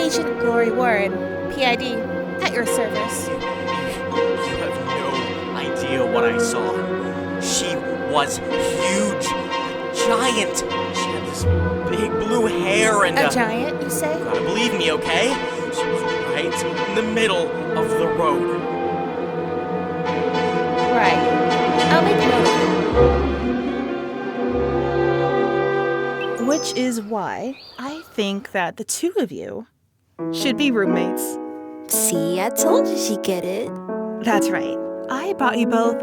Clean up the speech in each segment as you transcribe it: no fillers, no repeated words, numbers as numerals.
Agent Glory Warren, PID, at your service. You have no idea what I saw. She was huge. A giant. She had this big blue hair and A giant, you say? gotta believe me, okay? She was right in the middle of the road. Right. I'll make note of it. Which is why I think that the two of you should be roommates. See, I told you she'd get it. That's right. I bought you both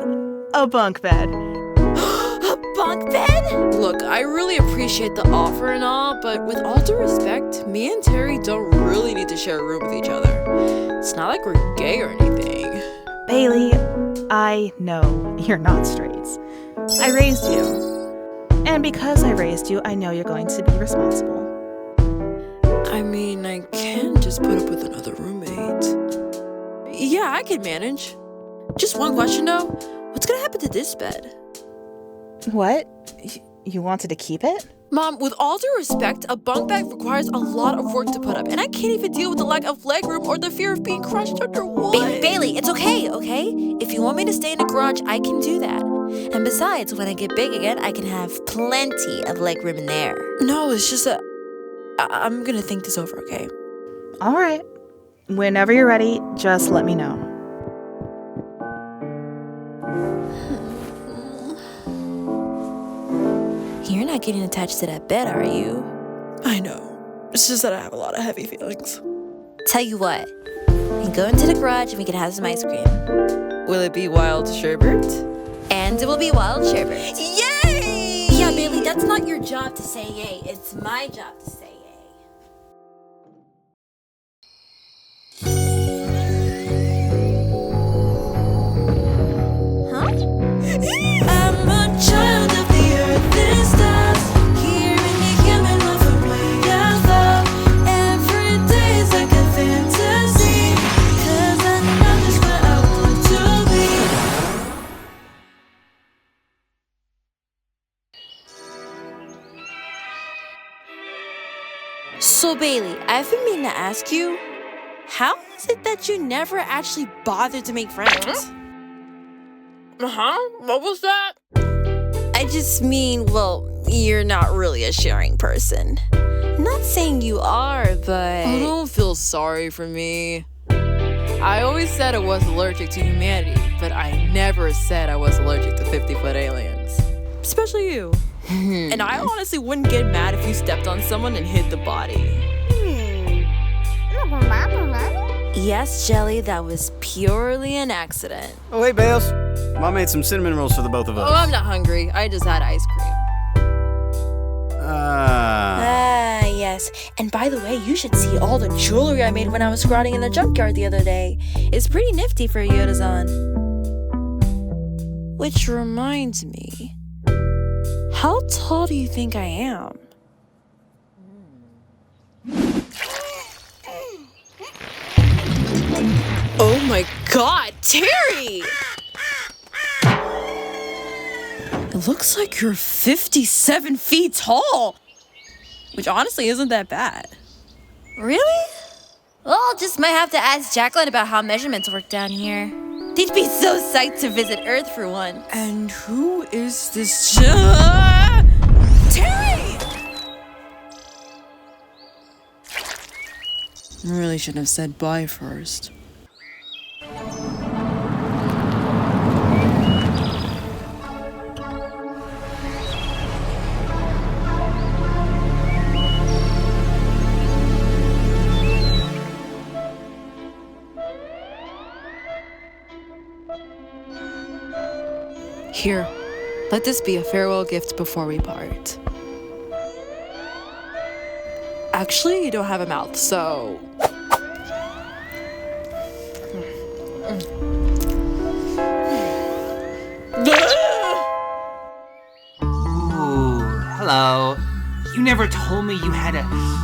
a bunk bed. A bunk bed? Look, I really appreciate the offer and all, but with all due respect, me and Terry don't really need to share a room with each other. It's not like we're gay or anything. Bailey, I know you're not straight. I raised you. And because I raised you, I know you're going to be responsible. I mean, I can just put up with another roommate. Yeah, I can manage. Just one question though, what's gonna happen to this bed? What? You wanted to keep it? Mom, with all due respect, a bunk bed requires a lot of work to put up, and I can't even deal with the lack of legroom or the fear of being crushed under wood. Bailey, it's okay? If you want me to stay in the garage, I can do that. And besides, when I get big again, I can have plenty of legroom in there. No, it's just that I'm gonna think this over, okay? All right. Whenever you're ready, just let me know. You're not getting attached to that bed, are you? I know. It's just that I have a lot of heavy feelings. Tell you what, we can go into the garage and we can have some ice cream. Will it be wild sherbet? And it will be wild sherbet. Yay! Yeah, Bailey, that's not your job to say yay. It's my job to say yay. I'm a child of the earth and stars, here in the human world from way above. Every day is like a fantasy, 'cause I know just where I want to be. So, Bailey, I've been meaning to ask you, how is it that you never actually bothered to make friends? What was that? I just mean, well, you're not really a sharing person. Not saying you are, but... Oh, don't feel sorry for me. I always said I was allergic to humanity, but I never said I was allergic to 50-foot aliens. Especially you. And I honestly wouldn't get mad if you stepped on someone and hit the body. Yes, Jelly, that was purely an accident. Oh, hey, Bales. Mom made some cinnamon rolls for the both of us. Oh, I'm not hungry. I just had ice cream. Ah, yes. And by the way, you should see all the jewelry I made when I was squatting in the junkyard the other day. It's pretty nifty for a Yodazan. Which reminds me, how tall do you think I am? Oh my god, Terry! It looks like you're 57 feet tall, which honestly isn't that bad. Really? Well, just might have to ask Jacqueline about how measurements work down here. They'd be so psyched to visit Earth for once. And who is this Terry! I really shouldn't have said bye first. Here, let this be a farewell gift before we part. Actually, you don't have a mouth, so... Ooh, hello. You never told me you had a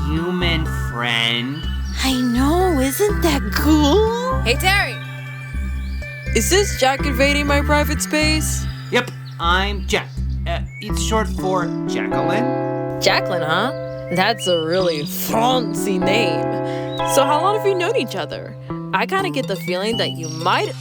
human friend. I know, isn't that cool? Hey, Terry! Is this Jack invading my private space? Yep, I'm Jack. It's short for Jacqueline. Jacqueline, huh? That's a really fancy name. So how long have you known each other? I kind of get the feeling that you might...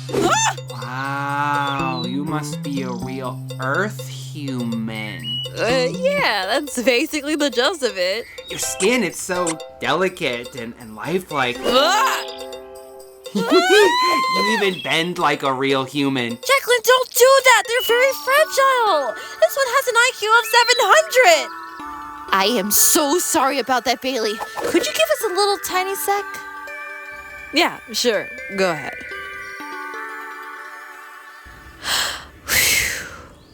Wow, you must be a real Earth human. Yeah, that's basically the gist of it. Your skin is so delicate and lifelike. You even bend like a real human. Jacqueline, don't do that. They're very fragile. This one has an IQ of 700. I am so sorry about that, Bailey. Could you give us a little tiny sec? Yeah, sure. Go ahead.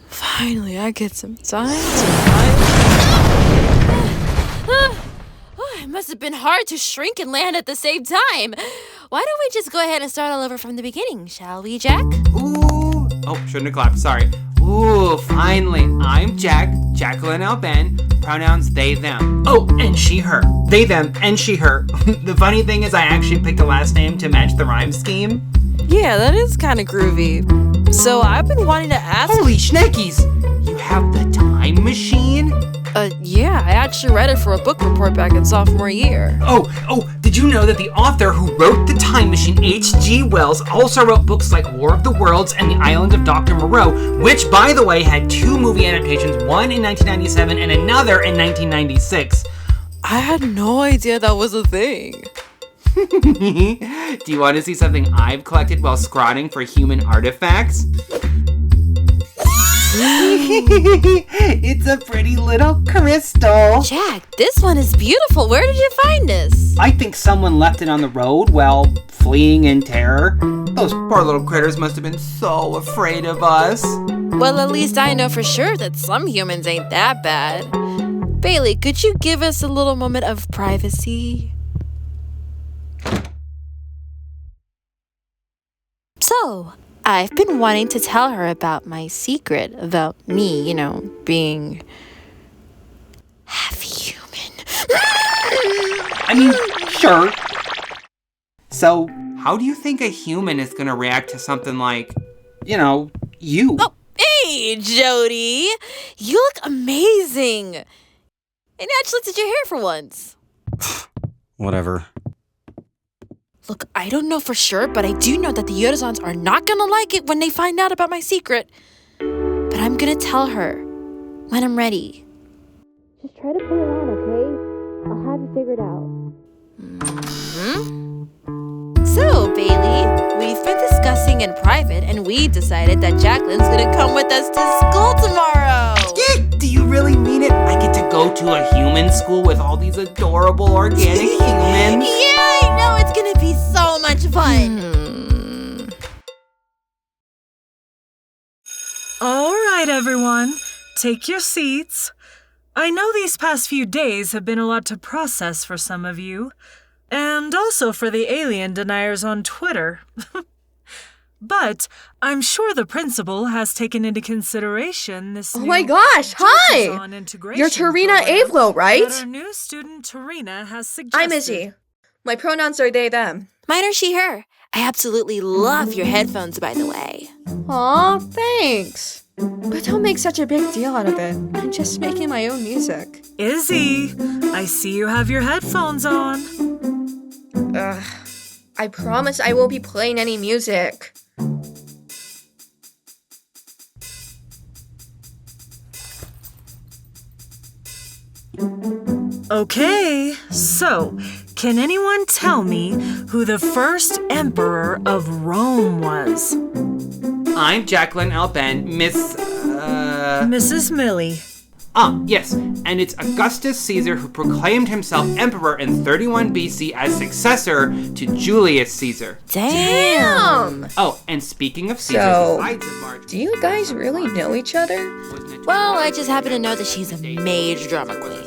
Finally, I get some time It must have been hard to shrink and land at the same time. Why don't we just go ahead and start all over from the beginning, shall we, Jack? Ooh. Oh, shouldn't have clapped. Sorry. Ooh, finally. I'm Jack, Jacqueline Alban. Pronouns they, them. Oh, and she, her. They, them, and she, her. The funny thing is I actually picked a last name to match the rhyme scheme. Yeah, that is kind of groovy. So I've been wanting to ask... Holy schneekies! You have the time machine? Yeah, I actually read it for a book report back in sophomore year. Oh, did you know that the author who wrote The Time Machine, H.G. Wells, also wrote books like War of the Worlds and The Island of Dr. Moreau, which, by the way, had 2 movie adaptations, one in 1997 and another in 1996. I had no idea that was a thing. Do you want to see something I've collected while scrotting for human artifacts? It's a pretty little crystal. Jack, this one is beautiful. Where did you find this? I think someone left it on the road while fleeing in terror. Those poor little critters must have been so afraid of us. Well, at least I know for sure that some humans ain't that bad. Bailey, could you give us a little moment of privacy? So, I've been wanting to tell her about my secret about me, being half human. I mean, sure. So, how do you think a human is gonna react to something like, you? Oh, hey, Jody! You look amazing! And actually did your hair for once. Whatever. Look, I don't know for sure, but I do know that the Yodazons are not gonna like it when they find out about my secret. But I'm gonna tell her when I'm ready. Just try to play around, okay? I'll have you figured out. So, Bailey, we've been discussing in private, and we decided that Jacqueline's gonna come with us to school tomorrow. Do you really mean it? I get to go to a human school with all these adorable organic humans? Yeah, I know. It's gonna be so much fun. All right, everyone. Take your seats. I know these past few days have been a lot to process for some of you, and also for the alien deniers on Twitter. But I'm sure the principal has taken into consideration this Oh my gosh, hi! You're Tarina Avlo, right? That our new student Tarina has suggested. I'm Izzy. My pronouns are they, them. Mine are she, her. I absolutely love your headphones, by the way. Aw, thanks. But don't make such a big deal out of it. I'm just making my own music. Izzy, I see you have your headphones on. I promise I won't be playing any music. Okay, so can anyone tell me who the first emperor of Rome was? I'm Jacqueline Alban, Mrs. Millie. Yes, and it's Augustus Caesar who proclaimed himself emperor in 31 BC as successor to Julius Caesar. Damn! Oh, and speaking of Caesar, So, the Ides of March... Do you guys really know each other? Well, I just happen to know that she's a major drama queen.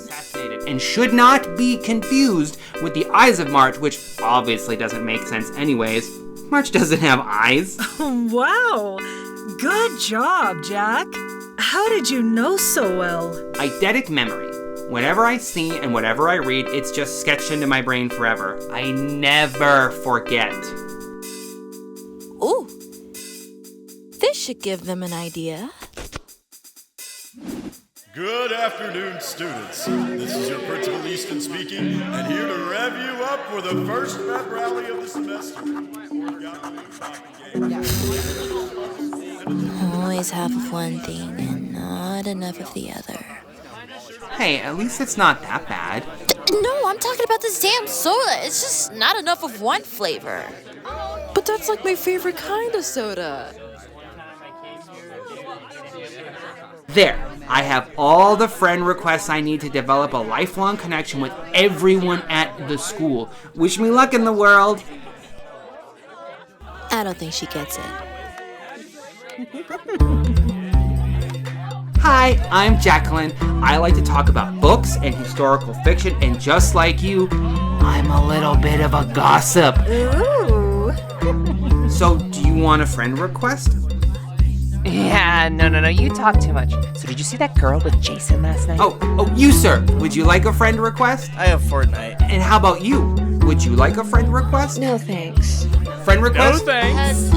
And should not be confused with the Ides of March, which obviously doesn't make sense anyways. March doesn't have eyes. Wow! Good job, Jack. How did you know so well? Eidetic memory. Whatever I see and whatever I read, it's just sketched into my brain forever. I never forget. Ooh. This should give them an idea. Good afternoon, students. This is your principal Easton speaking, and here to rev you up for the first pep rally of the semester. Always have of one thing and not enough of the other. Hey, at least it's not that bad. No, I'm talking about this damn soda. It's just not enough of one flavor. But that's like my favorite kind of soda. There, I have all the friend requests I need to develop a lifelong connection with everyone at the school. Wish me luck in the world. I don't think she gets it. Hi, I'm Jacqueline. I like to talk about books and historical fiction, and just like you, I'm a little bit of a gossip. Ooh. So, do you want a friend request? Yeah, no, you talk too much. So did you see that girl with Jason last night? Oh, you, sir. Would you like a friend request? I have Fortnite. And how about you? Would you like a friend request? No thanks. Friend request? thanks. Has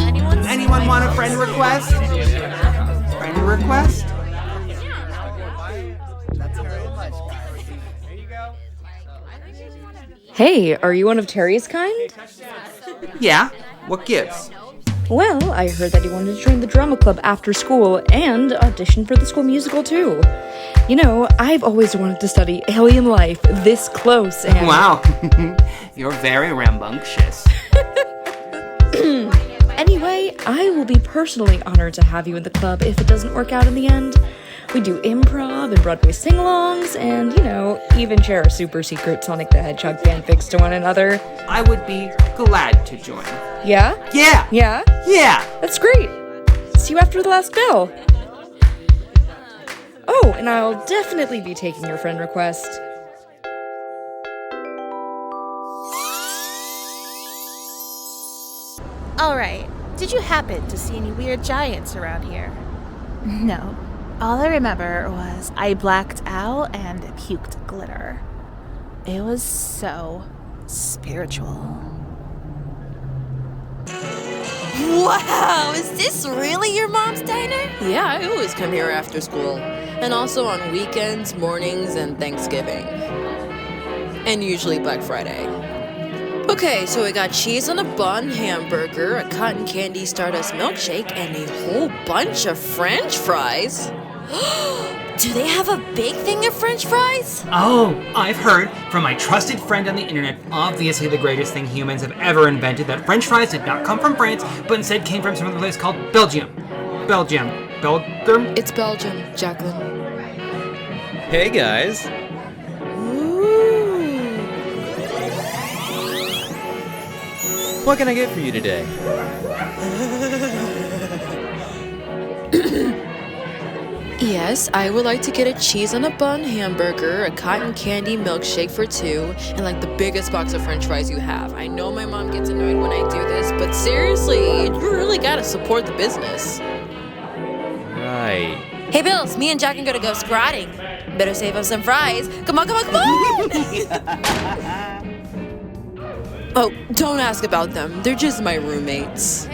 Anyone want a friend request? Friend request? Hey, are you one of Terry's kind? Yeah. What gives? Well, I heard that you wanted to join the drama club after school and audition for the school musical too. You know, I've always wanted to study alien life this close and... Wow. You're very rambunctious. Anyway, I will be personally honored to have you in the club if it doesn't work out in the end. We do improv and Broadway sing-alongs and, you know, even share our super secret Sonic the Hedgehog fanfics to one another. I would be glad to join. Yeah? Yeah! Yeah? Yeah! That's great! See you after the last bell. Oh, and I'll definitely be taking your friend request. Alright, did you happen to see any weird giants around here? No. All I remember was I blacked out and puked glitter. It was so spiritual. Wow, is this really your mom's diner? Yeah, I always come here after school. And also on weekends, mornings, and Thanksgiving. And usually Black Friday. Okay, so we got cheese on a bun hamburger, a cotton candy Stardust milkshake, and a whole bunch of French fries. Do they have a big thing of French fries? Oh, I've heard from my trusted friend on the internet, obviously the greatest thing humans have ever invented, that French fries did not come from France, but instead came from some other place called Belgium. Belgium. It's Belgium, Jacqueline. Hey guys. What can I get for you today? Yes, I would like to get a cheese on a bun hamburger, a cotton candy milkshake for two, and like the biggest box of French fries you have. I know my mom gets annoyed when I do this, but seriously, you really gotta support the business. Right. Hey, Bills, me and Jack are gonna go squatting. Better save up some fries. Come on, come on, come on! Oh, don't ask about them. They're just my roommates.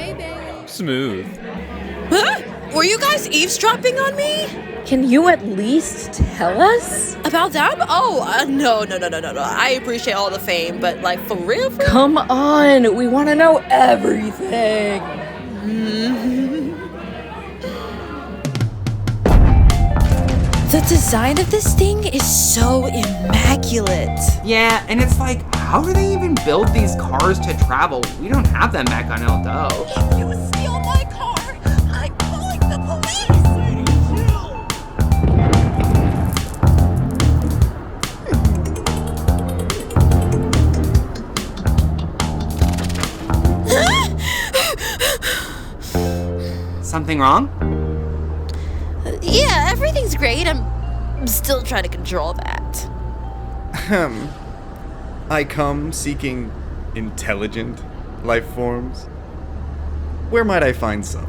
Smooth. Huh? Were you guys eavesdropping on me? Can you at least tell us? About them? Oh, no. I appreciate all the fame, but like for real? Come on, we want to know everything. The design of this thing is so immaculate. Yeah, and it's like, how do they even build these cars to travel? We don't have them back on Eldo. If you steal my car, I'm calling the police! Something wrong? Yeah, everything's great. I'm still trying to control that. I come seeking intelligent life forms. Where might I find some?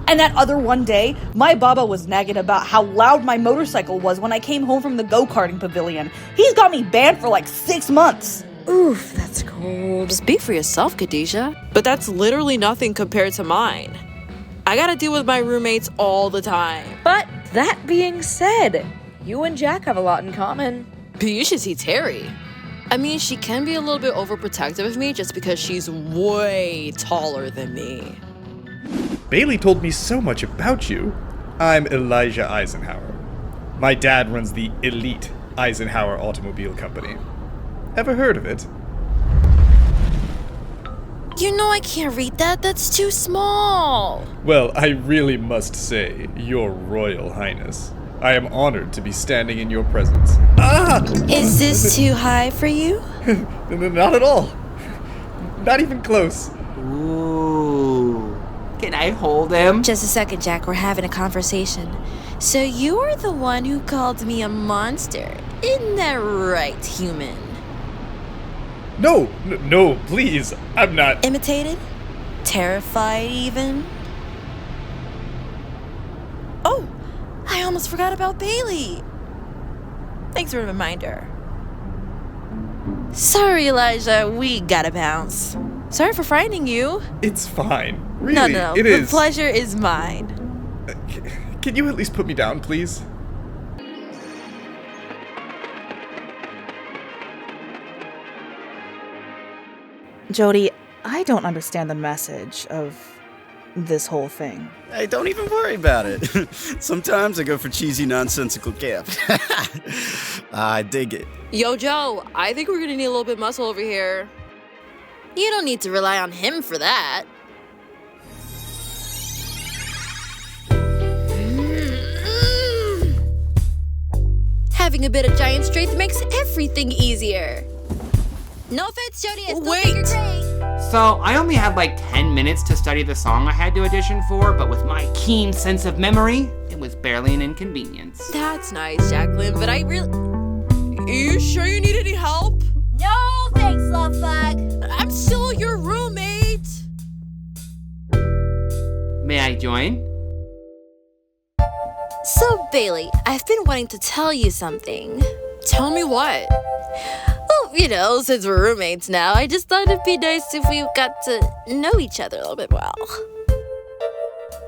And that other one day, my baba was nagging about how loud my motorcycle was when I came home from the go-karting pavilion. He's got me banned for like 6 months. Oof, that's cold. Speak for yourself, Khadijah. But that's literally nothing compared to mine. I gotta deal with my roommates all the time. But That being said, you and Jack have a lot in common. But you should see Terry. I mean, she can be a little bit overprotective of me just because she's way taller than me. Bailey told me so much about you. I'm Elijah Eisenhower. My dad runs the elite Eisenhower Automobile Company. Ever heard of it? You know I can't read that. That's too small. Well, I really must say, Your Royal Highness, I am honored to be standing in your presence. Ah! Is this too high for you? Not at all. Not even close. Ooh. Can I hold him? Just a second, Jack. We're having a conversation. So you're the one who called me a monster. Isn't that right, human? No, please. I'm not. Imitated? Terrified, even? Oh, I almost forgot about Bailey. Thanks for the reminder. Sorry, Elijah. We gotta bounce. Sorry for frightening you. It's fine. Really, No. it The is. pleasure is mine. Can you at least put me down, please? Jody, I don't understand the message of this whole thing. Hey, don't even worry about it. Sometimes I go for cheesy, nonsensical camp. I dig it. Yo, Joe, I think we're gonna need a little bit of muscle over here. You don't need to rely on him for that. Having a bit of giant strength makes everything easier. No offense, Jody, I still think you're great. So, I only had like 10 minutes to study the song I had to audition for, but with my keen sense of memory, it was barely an inconvenience. That's nice, Jacqueline, but I really... Are you sure you need any help? No, thanks, love bug. I'm still your roommate. May I join? So, Bailey, I've been wanting to tell you something. Tell me what? Well, you know, since we're roommates now, I just thought it'd be nice if we got to know each other a little bit well.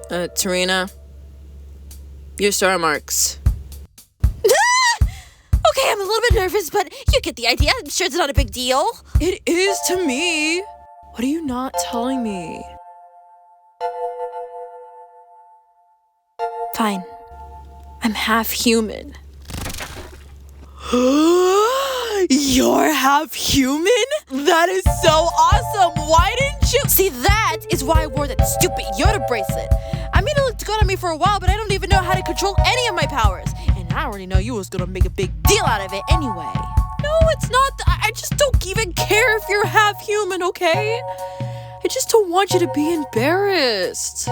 Tarina, your star marks. Okay, I'm a little bit nervous, but you get the idea. I'm sure it's not a big deal. It is to me. What are you not telling me? Fine. I'm half human. You're half human? That is so awesome. Why didn't you? See, that is why I wore that stupid Yoda bracelet. I mean, it looked good on me for a while, but I don't even know how to control any of my powers. And I already know you was gonna make a big deal out of it anyway. No, it's not. I just don't even care if you're half human, okay? I just don't want you to be embarrassed.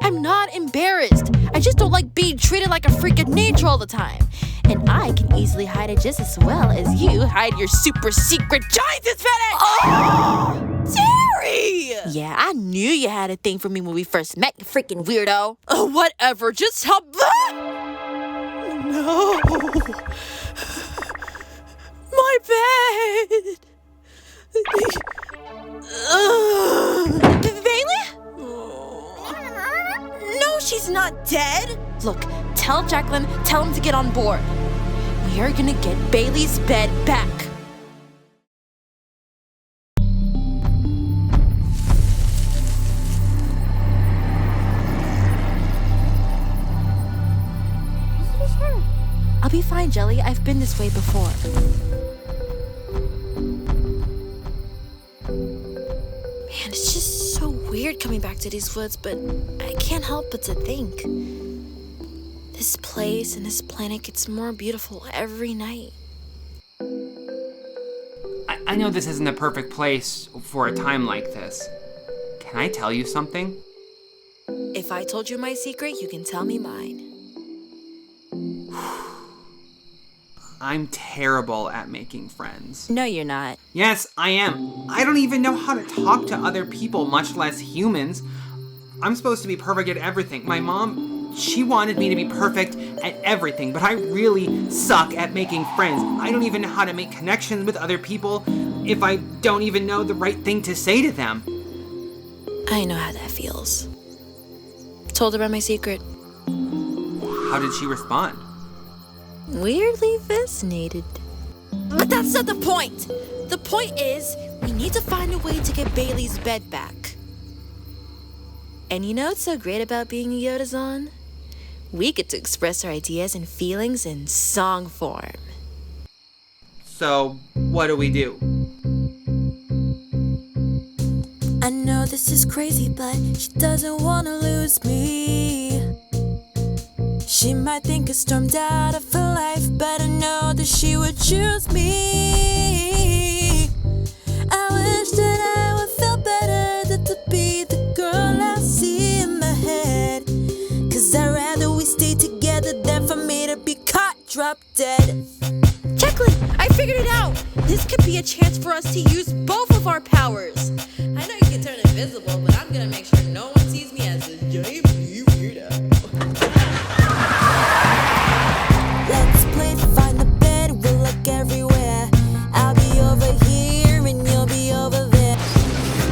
I'm not embarrassed. I just don't like being treated like a freak of nature all the time. And I can easily hide it just as well as you hide your super secret giantess fetish! Oh! Terry! Yeah, I knew you had a thing for me when we first met, you freaking weirdo. Whatever, just help. No. My bed. Bailey? No, she's not dead. Look, tell Jacqueline, tell him to get on board. We are gonna get Bailey's bed back. I'll be fine, Jelly. I've been this way before. Man, it's just so weird coming back to these woods, but I can't help but to think. This place and this planet gets more beautiful every night. I know this isn't the perfect place for a time like this. Can I tell you something? If I told you my secret, you can tell me mine. I'm terrible at making friends. No, you're not. Yes, I am. I don't even know how to talk to other people, much less humans. I'm supposed to be perfect at everything. My mom, she wanted me to be perfect at everything, but I really suck at making friends. I don't even know how to make connections with other people if I don't even know the right thing to say to them. I know how that feels. Told her about my secret. How did she respond? Weirdly fascinated. But that's not the point! The point is, we need to find a way to get Bailey's bed back. And you know what's so great about being a Yotazan? We get to express our ideas and feelings in song form. So, what do we do? I know this is crazy, but she doesn't wanna lose me. She might think I stormed out of her life, but I know that she would choose me. I wish that I would feel better than to be the girl I see in my head. 'Cause I'd rather we stay together than for me to be caught drop dead. Jacqueline, I figured it out! This could be a chance for us to use both of our powers. I know you can turn invisible, but I'm gonna make sure no one sees me as a giant blue weirdo. Let's play find the bed, we'll look everywhere. I'll be over here and you'll be over there.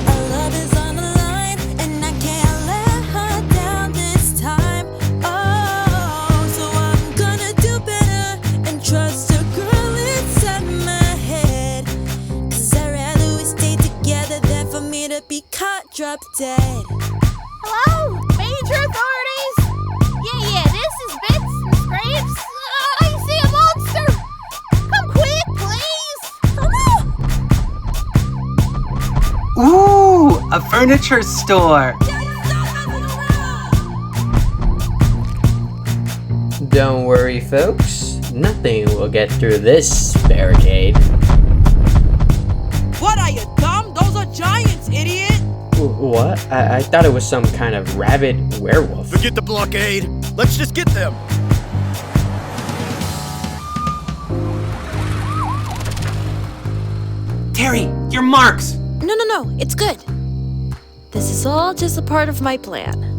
Our love is on the line and I can't let her down this time. Oh, so I'm gonna do better and trust a girl inside my head. 'Cause I'd rather we stay together than for me to be caught drop dead. Hello? Major authorities? Yeah, this is Bits and Scrapes. I see a monster! Come quick, please! Ooh, a furniture store. Don't worry, folks. Nothing will get through this barricade. What are you, dumb? Those are giants, idiot! What? I thought it was some kind of rabid werewolf. Forget the blockade. Let's just get them. Terry, your marks! No, it's good. This is all just a part of my plan.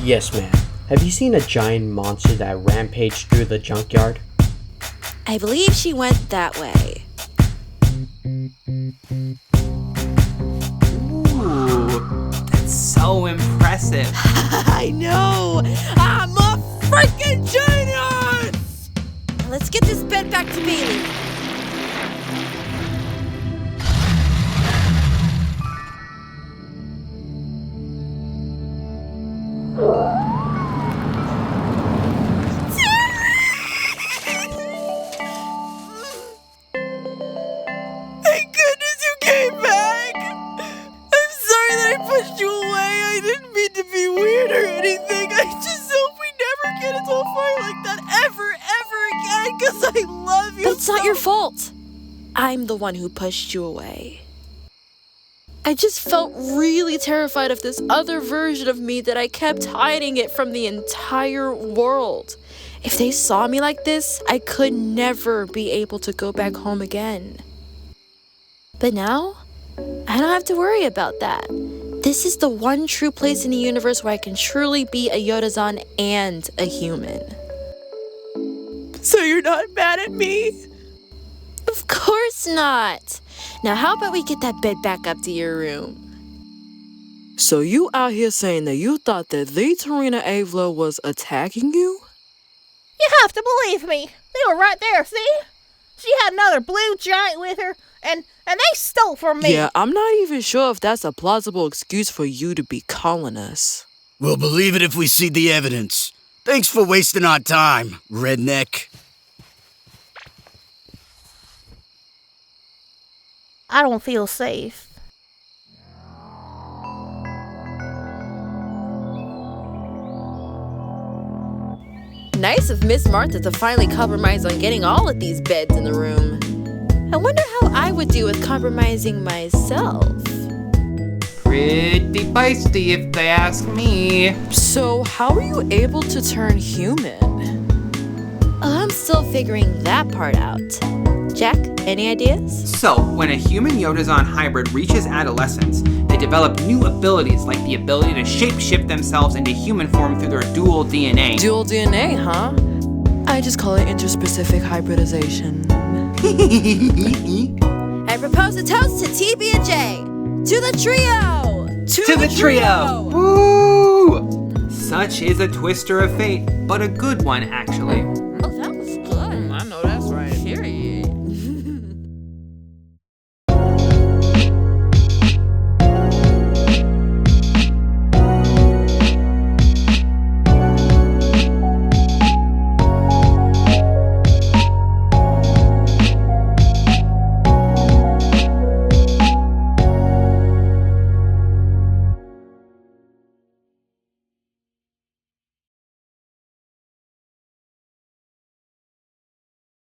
Yes, ma'am. Have you seen a giant monster that rampaged through the junkyard? I believe she went that way. Ooh, that's so impressive. I know! I'm a freaking genius! Let's get this bed back to Bailey. Thank goodness you came back! I'm sorry that I pushed you away. I didn't mean to be weird or anything. I just hope we never get into a fight like that ever again, because I love you. But it's not your fault. I'm the one who pushed you away. I just felt really terrified of this other version of me that I kept hiding it from the entire world. If they saw me like this, I could never be able to go back home again. But now, I don't have to worry about that. This is the one true place in the universe where I can truly be a Yotazan and a human. So you're not mad at me? Of course not. Now how about we get that bed back up to your room? So you out here saying that you thought that the Tarina Avila was attacking you? You have to believe me. They were right there, see? She had another blue giant with her, and they stole from me. Yeah, I'm not even sure if that's a plausible excuse for you to be calling us. We'll believe it if we see the evidence. Thanks for wasting our time, redneck. I don't feel safe. Nice of Miss Martha to finally compromise on getting all of these beds in the room. I wonder how I would do with compromising myself. Pretty feisty if they ask me. So how are you able to turn human? I'm still figuring that part out. Jack, any ideas? So, when a human Yotazan hybrid reaches adolescence, they develop new abilities like the ability to shapeshift themselves into human form through their dual DNA. Dual DNA, huh? I just call it interspecific hybridization. I propose a toast to TB and J. To the trio! To the trio! Woo! Such is a twister of fate, but a good one, actually.